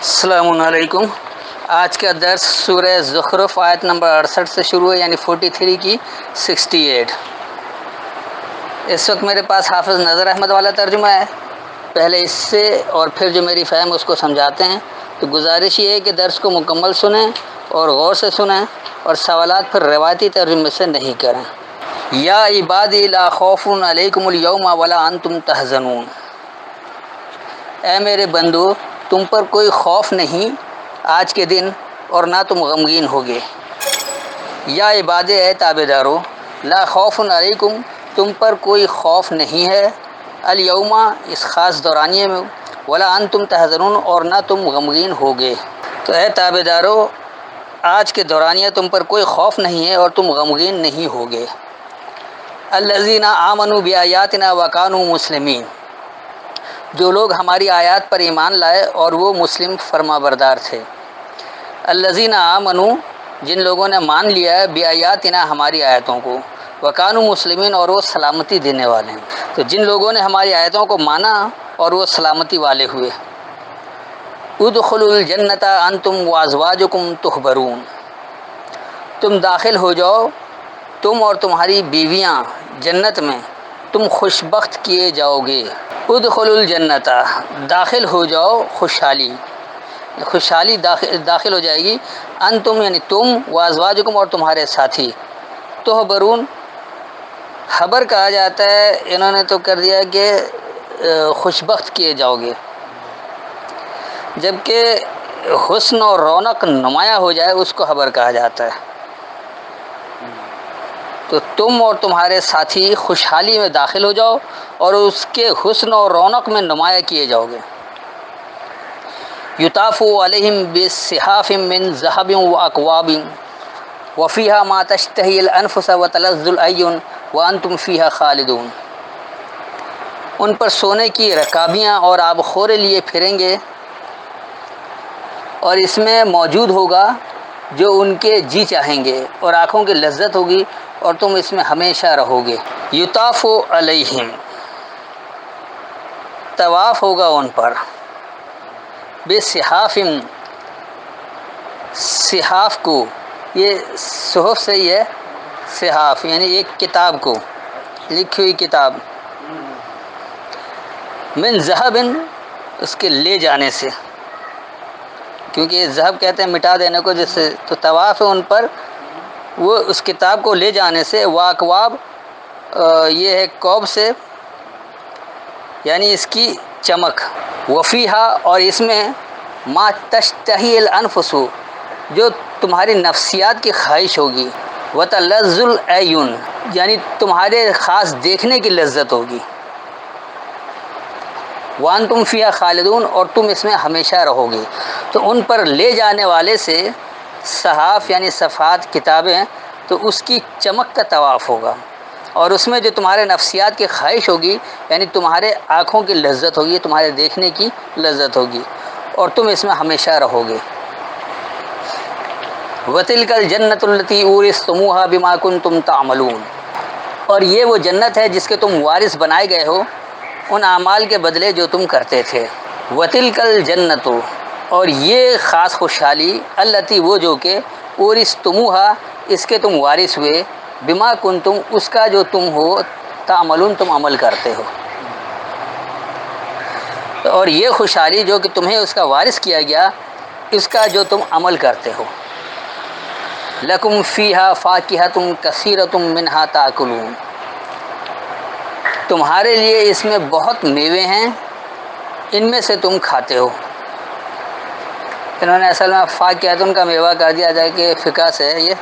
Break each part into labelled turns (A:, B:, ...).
A: السلام علیکم۔ آج کا درس سورہ زخرف آیت نمبر 68 سے شروع ہے، یعنی 43 کی 68۔ اس وقت میرے پاس حافظ نظر احمد والا ترجمہ ہے، پہلے اس سے اور پھر جو میری فہم اس کو سمجھاتے ہیں۔ تو گزارش یہ ہے کہ درس کو مکمل سنیں اور غور سے سنیں، اور سوالات پھر روایتی ترجمے سے نہیں کریں۔ یا عبادی لا خوف علیکم اليوم ولا انتم تحزنون، اے میرے بندو تم پر کوئی خوف نہیں آج کے دن اور نہ تم غمگین ہوگے۔ یا عباد اے تابعدارو، لا خوف علیکم تم پر کوئی خوف نہیں ہے، الیوم اس خاص دورانیے میں، ولا انتم تحزنون اور نہ تم غمگین ہوگے۔ تو اے تابعدارو آج کے دورانیے تم پر کوئی خوف نہیں ہے اور تم غمگین نہیں ہوگے۔ الذین آمنوا بآیاتنا وکانوا مسلمین، جو لوگ ہماری آیات پر ایمان لائے اور وہ مسلم فرما بردار تھے۔ الذین آمنوا، جن لوگوں نے مان لیا ہے، بآیاتنا ہماری آیتوں کو، وکانوا مسلمین اور وہ سلامتی دینے والے ہیں۔ تو جن لوگوں نے ہماری آیتوں کو مانا اور وہ سلامتی والے ہوئے، ادخلوا الجنۃ انتم وازواجکم تحبرون، تم داخل ہو جاؤ تم اور تمہاری بیویاں جنت میں، تم خوش بخت کیے جاؤ گے۔ ادخلوا الجنۃ، داخل ہو جاؤ، خوشحالی داخل ہو جائے گی، انتم یعنی تم، وازواجکم اور تمہارے ساتھی، تحبرون خبر کہا جاتا ہے، انہوں نے تو کر دیا کہ خوش بخت کیے جاؤ گے، جبکہ حسن اور رونق نمایاں ہو جائے اس کو خبر کہا جاتا ہے۔ تو تم اور تمہارے ساتھی خوشحالی میں داخل ہو جاؤ اور اس کے حسن اور رونق میں نمایاں کیے جاؤ گے۔ یطاف علیہم بصحاف من ذہب واکواب وفیہا ما تشتہی الانفس وتلذ الاعین وانتم فیہا خالدون، ان پر سونے کی رکابیاں اور آبخورے لیے پھریں گے، اور اس میں موجود ہوگا جو ان کے جی چاہیں گے، اور آنکھوں کی لذت ہوگی، اور تم اس میں ہمیشہ رہو گے۔ یطاف علیہم، طواف ہوگا ان پر، بصحاف، صحاف کو، یہ صحف سے ہی ہے، صحاف یعنی ایک کتاب کو، لکھی ہوئی کتاب، من ذہب اس کے لے جانے سے، کیونکہ یہ ذہب کہتے ہیں مٹا دینے کو، جس سے تو طواف ہے ان پر وہ اس کتاب کو لے جانے سے، واکواب یہ ہے کوب سے، یعنی اس کی چمک، وفیہا اور اس میں، ما تشتہی الانفس جو تمہاری نفسیات کی خواہش ہوگی، وتلذ الاعین یعنی تمہارے خاص دیکھنے کی لذت ہوگی، وانتم فیہا خالدون اور تم اس میں ہمیشہ رہو گے۔ تو ان پر لے جانے والے سے، صحاف یعنی صفحات کتابیں، تو اس کی چمک کا طواف ہوگا، اور اس میں جو تمہارے نفسیات کی خواہش ہوگی، یعنی تمہارے آنکھوں کی لذت ہوگی، تمہارے دیکھنے کی لذت ہوگی، اور تم اس میں ہمیشہ رہو گے۔ وَتِلْكَ الْجَنَّةُ الَّتِي أُورِثْتُمُوهَا بِمَا كُنْتُمْ تَعْمَلُونَ، اور یہ وہ جنت ہے جس کے تم وارث بنائے گئے ہو ان اعمال کے بدلے جو تم کرتے تھے۔ وَتِلْكَ الْجَنَّةُ اور یہ خاص خوشحالی، الَّتِي وہ جو کہ، أُورِثْتُمُوهَا اس کے تم وارث ہوئے، بما کنتم اس کا جو تم ہو، تعملون تم عمل کرتے ہو، اور یہ خوشحالی جو کہ تمہیں اس کا وارث کیا گیا، اس کا جو تم عمل کرتے ہو۔ لکم فیہا فاکہۃ کثیرۃ منہا تاکلون، تمہارے لیے اس میں بہت میوے ہیں، ان میں سے تم کھاتے ہو۔ انہوں نے اصل میں فاکہۃ کا میوہ کر دیا جائے کہ فقہ سے ہے یہ۔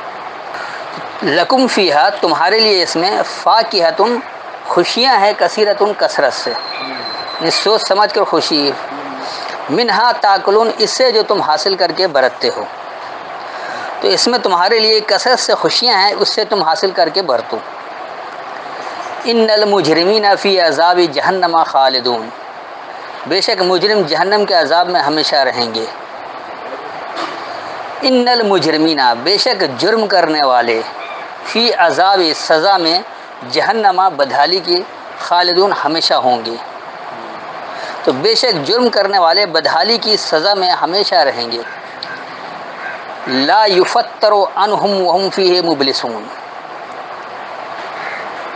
A: لکم فیہا تمہارے لیے اس میں، فاکہۃ خوشیاں ہیں، کثیرۃ کثرت سے، یعنی سوچ سمجھ کر خوشی، منہا تاکلون اس سے جو تم حاصل کر کے برتتے ہو، تو اس میں تمہارے لیے کثرت سے خوشیاں ہیں، اس سے تم حاصل کر کے برتو۔ ان المجرمین فی عذاب جہنم خالدون، بے شک مجرم جہنم کے عذاب میں ہمیشہ رہیں گے۔ ان المجرمین بے شک جرم کرنے والے، فی عذاب سزا میں، جہنم بدحالی کی، خالدون ہمیشہ ہوں گے۔ تو تو بے شک جرم کرنے والے بدحالی کی سزا میں ہمیشہ رہیں گے۔ لا یفتر عنہم وہم فیہ مبلسون،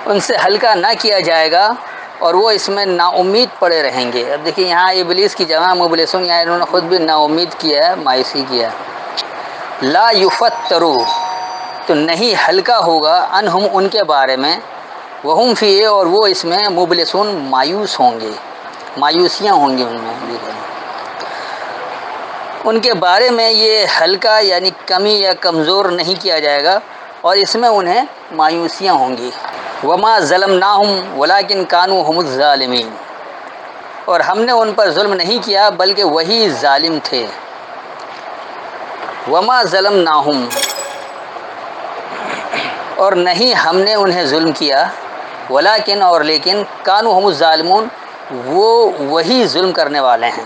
A: ان سے ہلکا نہ کیا جائے گا اور وہ اس میں نا امید پڑے رہیں گے۔ اب دیکھیے یہاں ابلیس کی جگہ مبلسون، یہاں انہوں نے خود بھی نا امید کیا ہے، مایوسی کیا ہے۔ لا یفترو، تو نہیں ہلکا ہوگا، عنہم ان کے بارے میں، وہم فیہ اور وہ اس میں مبلسون مایوس ہوں گے، مایوسیاں ہوں گی ان میں، ان کے بارے میں یہ ہلکا یعنی کمی یا کمزور نہیں کیا جائے گا اور اس میں انہیں مایوسیاں ہوں گی۔ وما ظلمناہم ولکن کانوا ھم الظالمین، اور ہم نے ان پر ظلم نہیں کیا بلکہ وہی ظالم تھے۔ وما ظلمناہم، اور نہیں ہم نے انہیں ظلم کیا، ولیکن اور لیکن، کانوا ھم الظالمون، وہ وہی ظلم کرنے والے ہیں،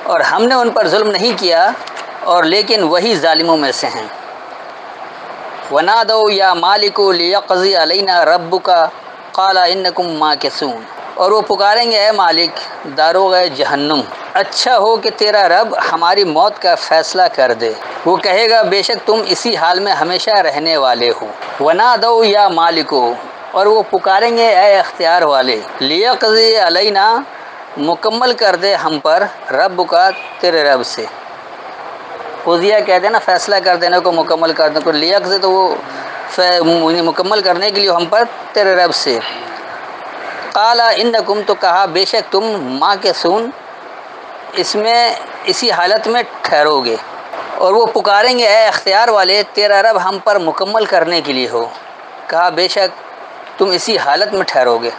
A: اور ہم نے ان پر ظلم نہیں کیا اور لیکن وہی ظالموں میں سے ہیں۔ وَنَادَوْا يَا مَالِكُ لِيَقْضِيَ عَلَيْنَا رَبُّكَ قَالَ إِنَّكُمْ مَاكِثُونَ، اور وہ پکاریں گے، اے مالک داروغ جہنم، اچھا ہو کہ تیرا رب ہماری موت کا فیصلہ کر دے۔ وہ کہے گا بے شک تم اسی حال میں ہمیشہ رہنے والے ہو۔ وَنَادَوْا يَا مَالِكُ، اور وہ پکاریں گے، اے اختیار والے، لِيَقْضِيَ عَلَيْنَا، مکمل کر دے ہم پر، رب کا، تیرے رب سے۔ قضیہ کہتے ہیں نا فیصلہ کر دینے کو، مکمل کر دینے کو، لیقضی تو وہ مکمل کرنے کے لیے ہم پر، تیرے رب سے۔ قال انکم، تو کہا بے شک تم، ماکثون، اس میں اسی حالت میں ٹھہرو گے۔ اور وہ پکاریں گے، اے اختیار والے، تیرا رب ہم پر مکمل کرنے کے لیے ہو، کہا بے شک تم اسی حالت میں ٹھہرو گے۔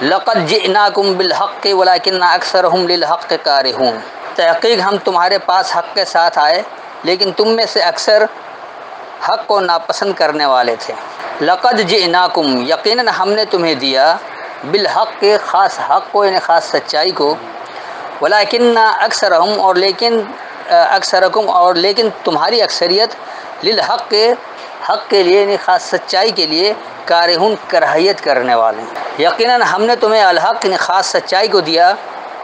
A: لقد جئناکم بالحق ولکن اکثرهم للحق کارہون، تحقیق ہم تمہارے پاس حق کے ساتھ آئے لیکن تم میں سے اکثر حق کو ناپسند کرنے والے تھے۔ لقد جئناکم، یقیناً ہم نے تمہیں دیا، بالحق، خاص حق کو یعنی خاص سچائی کو، ولیکن اکثرہم، اور لیکن اکثرکم، اور لیکن تمہاری اکثریت، للحق، حق کے لیے یعنی خاص سچائی کے لیے، کارہون، کراہیت کرنے والے ہیں۔ یقیناً ہم نے تمہیں الحق یعنی خاص سچائی کو دیا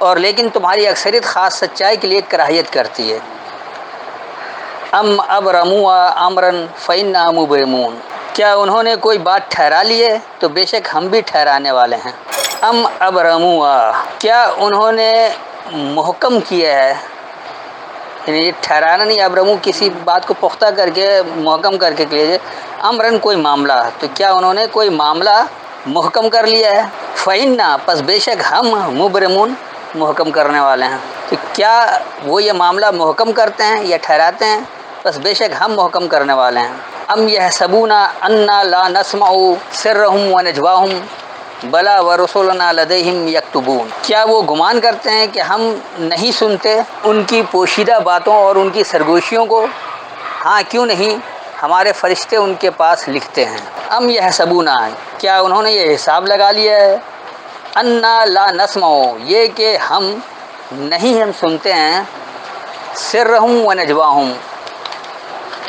A: اور لیکن تمہاری اکثریت خاص سچائی کے لیے کراہیت کرتی ہے۔ ام ابرموا امرا فإنا مبرمون، کیا انہوں نے کوئی بات ٹھہرا لی ہے تو بے شک ہم بھی ٹھہرانے والے ہیں۔ ام ابرموا، کیا انہوں نے محکم کیا ہے، یعنی یہ ٹھہرانا نہیں، ابرمو کسی بات کو پختہ کر کے محکم کر کے لیے، امرن کوئی معاملہ، تو کیا انہوں نے کوئی معاملہ محکم کر لیا ہے۔ فإنا، پس بے شک ہم، مبرمون، محکم کرنے والے ہیں۔ تو کیا وہ یہ معاملہ محکم کرتے ہیں یا ٹھہراتے ہیں، بس بے شک ہم محکم کرنے والے ہیں۔ ام یحسبون انا لا نسمع سرهم ونجواهم بلا ورسلنا لدیہم یکتبون، کیا وہ گمان کرتے ہیں کہ ہم نہیں سنتے ان کی پوشیدہ باتوں اور ان کی سرگوشیوں کو؟ ہاں کیوں نہیں، ہمارے فرشتے ان کے پاس لکھتے ہیں۔ ام یحسبون، کیا انہوں نے یہ حساب لگا لیا ہے، انا لا نسمع، یہ کہ ہم نہیں ہم سنتے ہیں، سرهم ونجواهم،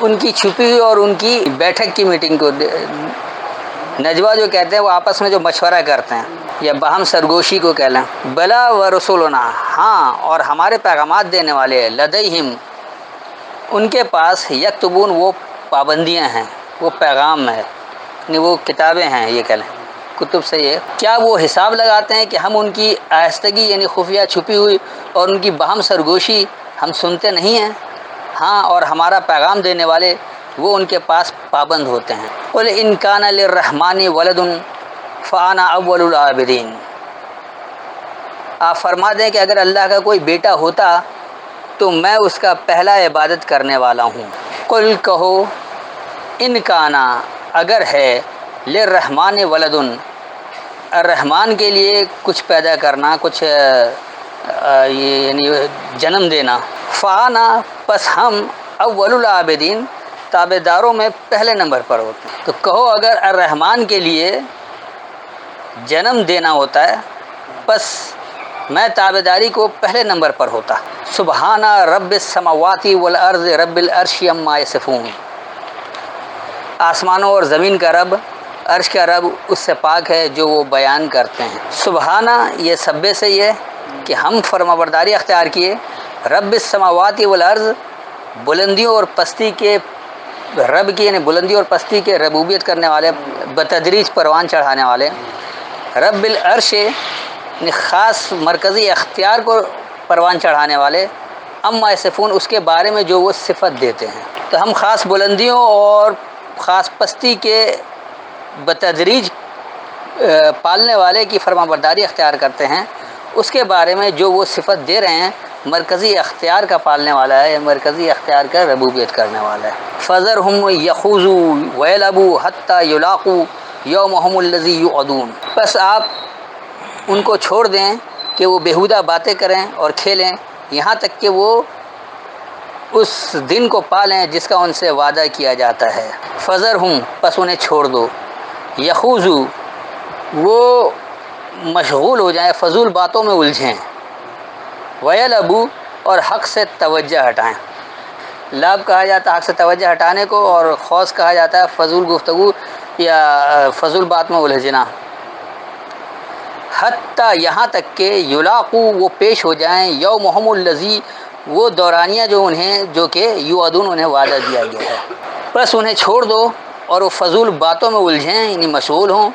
A: ان کی چھپی ہوئی اور ان کی بیٹھک کی میٹنگ کو، نجوا جو کہتے ہیں وہ آپس میں جو مشورہ کرتے ہیں، یا باہم سرگوشی کو کہہ لیں۔ بلا ورسولنا، ہاں اور ہمارے پیغامات دینے والے، لدیہم، ان کے پاس، یکتبون، وہ پابندیاں ہیں، وہ پیغام ہے، یعنی وہ کتابیں ہیں، یہ کہہ لیں کتب سے یہ، کیا وہ حساب لگاتے ہیں کہ ہم ان کی آہستگی یعنی خفیہ چھپی ہوئی اور ان کی باہم سرگوشی ہم سنتے نہیں ہیں؟ ہاں اور ہمارا پیغام دینے والے وہ ان کے پاس پابند ہوتے ہیں۔ قل ان کان للرحمن ولد فانا اول العابدین، آپ فرما دیں کہ اگر اللہ کا کوئی بیٹا ہوتا تو میں اس کا پہلا عبادت کرنے والا ہوں۔ قل کہو، ان کانا، اگر ہے، للرحمن ولد، الرحمن کے لیے کچھ پیدا کرنا، کچھ یعنی جنم دینا، فانا، پس ہم، اول العابدین، تابعداروں میں پہلے نمبر پر ہوتے ہیں۔ تو کہو اگر الرحمن کے لیے جنم دینا ہوتا ہے پس میں تابعداری کو پہلے نمبر پر ہوتا۔ سبحان رب السماوات والارض رب العرش عما یصفون، آسمانوں اور زمین کا رب عرش کا رب اس سے پاک ہے جو وہ بیان کرتے ہیں۔ سبحانہ یہ سبے سے یہ کہ ہم فرمانبرداری اختیار کیے، رب السماوات والارض بلندیوں اور پستی کے رب کی، یعنی بلندی اور پستی کے ربوبیت کرنے والے، بتدریج پروان چڑھانے والے، رب العرش یعنی خاص مرکزی اختیار کو پروان چڑھانے والے، اما یصفون اس کے بارے میں جو وہ صفت دیتے ہیں۔ تو ہم خاص بلندیوں اور خاص پستی کے بتدریج پالنے والے کی فرمانبرداری اختیار کرتے ہیں، اس کے بارے میں جو وہ صفت دے رہے ہیں، مرکزی اختیار کا پالنے والا ہے، مرکزی اختیار کا ربوبیت کرنے والا ہے۔ فذرہم یخوضوا ویلعبوا حتی یلاقوا یومہم الذی یوعدون، بس آپ ان کو چھوڑ دیں کہ وہ بیہودہ باتیں کریں اور کھیلیں یہاں تک کہ وہ اس دن کو پالیں جس کا ان سے وعدہ کیا جاتا ہے۔ فذرہم پس انہیں چھوڑ دو، یخوضوا وہ مشغول ہو جائیں، فضول باتوں میں الجھیں، ویلعبوا اور حق سے توجہ ہٹائیں۔ لعب کہا جاتا ہے حق سے توجہ ہٹانے کو، اور خوض کہا جاتا ہے فضول گفتگو یا فضول بات میں الجھنا۔ حتیٰ یہاں تک کہ یلاقوا وہ پیش ہو جائیں، یومہم الذی وہ دورانیہ جو کہ یوعدون انہیں وعدہ دیا گیا ہے۔ بس انہیں چھوڑ دو اور وہ فضول باتوں میں الجھیں، یعنی مشغول ہوں،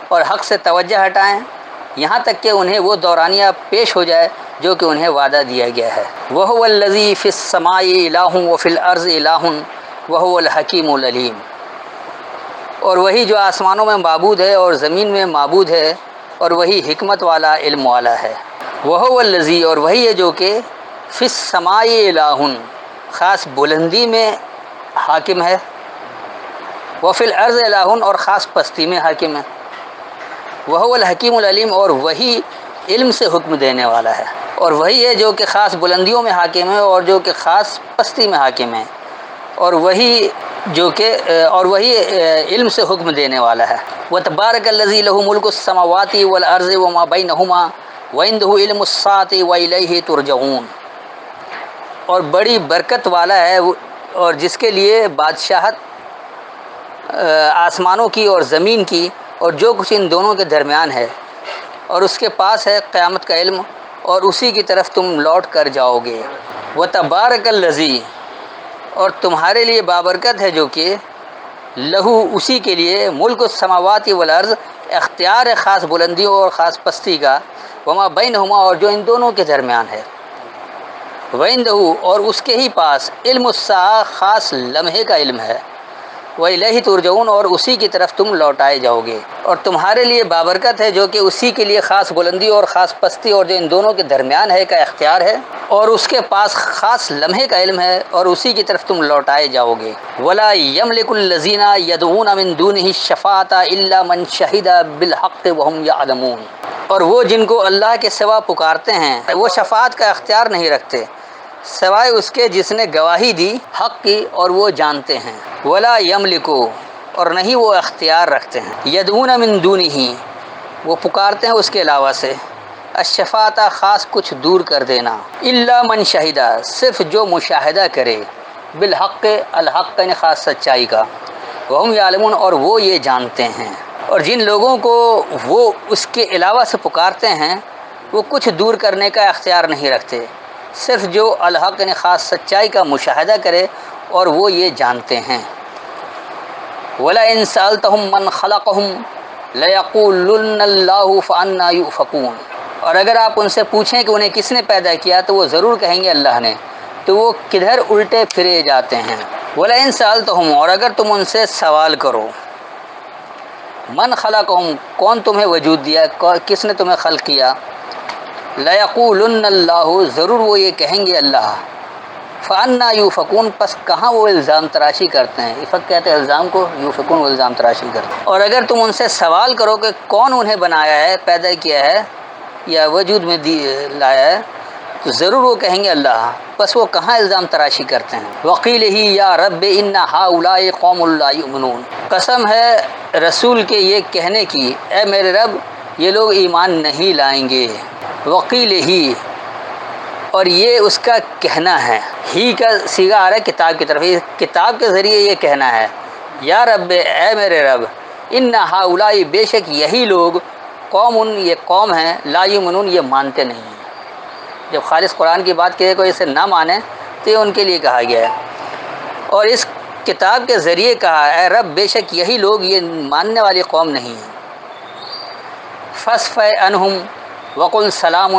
A: اور حق سے توجہ ہٹائیں یہاں تک کہ انہیں وہ دورانیہ پیش ہو جائے جو کہ انہیں وعدہ دیا گیا ہے۔ وَهُوَ الَّذِي فِي السَّمَاءِ إِلَٰهٌ وَفِي الْأَرْضِ إِلَٰهٌ وَهُوَ الْحَكِيمُ الْعَلِيمُ، اور وہی جو آسمانوں میں معبود ہے اور زمین میں معبود ہے، اور وہی حکمت والا، علم والا ہے۔ وَهُوَ الَّذِي اور وہی ہے جو کہ فِي السَّمَاءِ إِلَٰهٌ خاص بلندی میں حاکم ہے، وَفِي الْأَرْضِ إِلَٰهٌ اور خاص پستی میں حاکم ہے، وَهُوَ الْحَكِيمُ الْعَلِيمُ اور وہی علم سے حکم دینے والا ہے، اور وہی ہے جو کہ خاص بلندیوں میں حاکم ہے اور جو کہ خاص پستی میں حاکم ہے، اور وہی علم سے حکم دینے والا ہے۔ وَتَبَارَكَ الَّذِي لَهُ مُلْكُ السَّمَاوَاتِ وَالْأَرْضِ وَمَا بَيْنَهُمَا وَعِندَهُ عِلْمُ السَّاعَةِ وَإِلَيْهِ تُرْجَعُونَ، اور بڑی برکت والا ہے اور جس کے لیے بادشاہت آسمانوں کی اور زمین کی اور جو کچھ ان دونوں کے درمیان ہے، اور اس کے پاس ہے قیامت کا علم، اور اسی کی طرف تم لوٹ کر جاؤ گے۔ وَتَبَارَكَ الَّذِي اور تمہارے لیے بابرکت ہے جو کہ لہو اسی کے لیے ملک السماوات والارض اختیار ہے خاص بلندیوں اور خاص پستی کا، وما بینہما اور جو ان دونوں کے درمیان ہے، وعندہ اور اس کے ہی پاس علم الساعہ خاص لمحے کا علم ہے، وإلیہ ترجعون اور اسی کی طرف تم لوٹائے جاؤ گے۔ اور تمہارے لیے بابرکت ہے جو کہ اسی کے لیے خاص بلندی اور خاص پستی اور جو ان دونوں کے درمیان ہے کا اختیار ہے، اور اس کے پاس خاص لمحے کا علم ہے، اور اسی کی طرف تم لوٹائے جاؤ گے۔ ولا یملک الذین یدعون من دونہ الشفاعۃ الا من شہد بالحق وهم یعلمون، اور وہ جن کو اللہ کے سوا پکارتے ہیں وہ شفاعت کا اختیار نہیں رکھتے سوائے اس کے جس نے گواہی دی حق کی اور وہ جانتے ہیں۔ ولا یملکو اور نہیں وہ اختیار رکھتے ہیں، یدعون من دونہ وہ پکارتے ہیں اس کے علاوہ سے، الشفاعۃ خاص کچھ دور کر دینا، الا من شہدہ صرف جو مشاہدہ کرے، بالحق الحق یعنی خاص سچائی کا، وہم یعلمون اور وہ یہ جانتے ہیں۔ اور جن لوگوں کو وہ اس کے علاوہ سے پکارتے ہیں وہ کچھ دور کرنے کا اختیار نہیں رکھتے، صرف جو الحق یعنی خاص سچائی کا مشاہدہ کرے اور وہ یہ جانتے ہیں۔ وَلَئِن سَأَلْتَهُم مَّنْ خَلَقَهُمْ لَيَقُولُنَّ اللَّهُ فَأَنَّىٰ يُؤْفَكُونَ، اور اگر آپ ان سے پوچھیں کہ انہیں کس نے پیدا کیا تو وہ ضرور کہیں گے اللہ نے، تو وہ کدھر الٹے پھرے جاتے ہیں۔ وَلَئِن سَأَلْتَهُم اور اگر تم ان سے سوال کرو، من خلقہم کون تمہیں وجود دیا، کس نے تمہیں خلق کیا، لَيَقُولُنَّ اللَّهُ ضرور وہ یہ کہیں گے اللہ، فَأَنَّىٰ يُؤْفَكُونَ پس کہاں وہ الزام تراشی کرتے ہیں، افق کہتے ہیں الزام کو، یوفکون وہ الزام تراشی کرتے ہیں۔ اور اگر تم ان سے سوال کرو کہ کون انہیں بنایا ہے، پیدا کیا ہے یا وجود میں لایا ہے، تو ضرور وہ کہیں گے اللہ، پس وہ کہاں الزام تراشی کرتے ہیں۔ وَقِيلِهِ يَا رَبِّ إِنَّ هَٰؤُلَاءِ قَوْمٌ لَّا يُؤْمِنُونَ قسم ہے رسول کے یہ کہنے کی، اے میرے رب یہ لوگ ایمان نہیں لائیں گے۔ وَقِيلِهِ اور یہ اس کا کہنا ہے، ہی کا صیغہ آ رہا ہے کتاب کی طرف، کتاب کے ذریعے یہ کہنا ہے، یا رب اے میرے رب ان ہؤلاء بے شک یہی لوگ قوم یہ قوم ہیں لا یؤمنون یہ مانتے نہیں ہیں. جب خالص قرآن کی بات کہے کوئی اسے نہ مانے تو یہ ان کے لیے کہا گیا ہے. اور اس کتاب کے ذریعے کہا اے رب بے شک یہی لوگ یہ ماننے والی قوم نہیں ہیں. فاصفح عنہم وقل سلام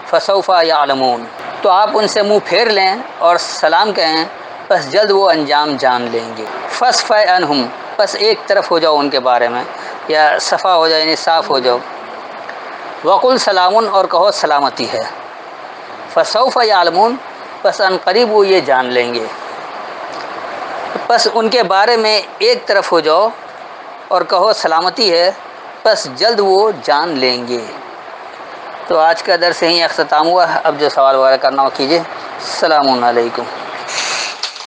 A: فسوف یعلمون. تو آپ ان سے منہ پھیر لیں اور سلام کہیں بس جلد وہ انجام جان لیں گے. فاصفح عنہم بس ایک طرف ہو جاؤ ان کے بارے میں یا صفا ہو جائے یعنی صاف ہو جاؤ. وقل سلام اور کہو سلامتی ہے. فسوف یعلمون بس ان قریب وہ یہ جان لیں گے. بس ان کے بارے میں ایک طرف ہو جاؤ اور کہو سلامتی ہے بس جلد وہ جان لیں گے. تو آج کا درس یہیں اختتام ہوا. اب جو سوال وغیرہ کرنا ہو کیجیے. السلام علیکم.